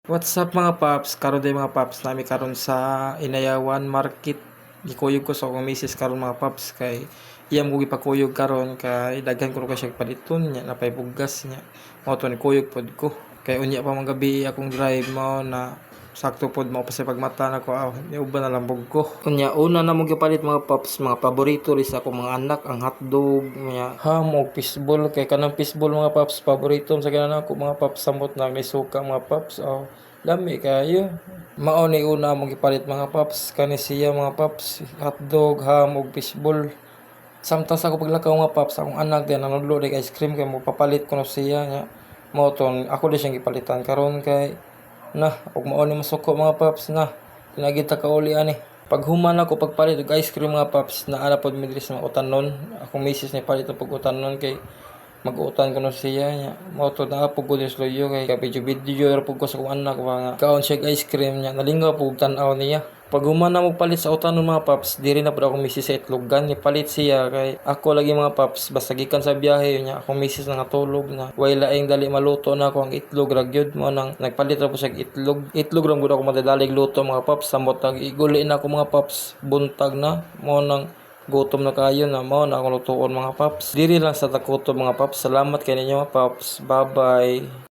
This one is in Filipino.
What's up mga paps? Karon day mga paps nami karon sa Inayawan Market. Gikuyog ko sa akong misis karon mga paps kay iyang mo gipakuyog karon kay daghan ko siya paliton nya napay bugas nya. Mao to ni kuyog pod ko. Kay unya pa man gabi akong drive mao na sakto pod mao pa sa pagmata na ko ni uban na lang bug ko. Unya una na mo gipalit mga paps, mga paborito ri sa akong mga anak ang hotdog nya ham o fishball kay kanang fishball mga paps paborito sa ganan ako mga paps samot na may suka mga paps. Lami kayo. Mao ni una mo gipalit mga paps kani siya mga paps hotdog, ham ug fishball. Samtang sa ako paglakaw mga paps akong anak din nanudlo dig ice cream kay mo papalit ko na siya nya. Mao ton ako di siyang gipalitan karon kay ug mao ni masuko mga paps pinagita ka uli ani. Pag human ako pagpalit og ice cream mga paps naara pod mi diri sa utanon. Akong misis ni palit og utanon kay mag-utan ko na siya nya mao to na pug ko dis loyo kay video ra pug ko sa akong anak nga kaon siya ice cream nya nalingaw pug tan-aw niya. Pag human na mo palit sa utanon mga paps diri na pud akong misis sa itlogan ni palit siya kay ako lagi mga paps basta gikan sa biyahe nya akong misis na natulog na way laing dali maluto na ako ang itlog ra gyud mo nang nagpalit ra po siya itlog ra gud ako madadalig luto mga paps samot nag iguli na ako mga paps buntag na mo nang gutom na kayo na mao na ako lutuon mga paps. Diri lang sa takuto mga paps. Salamat kay ninyo mga paps. Bye bye.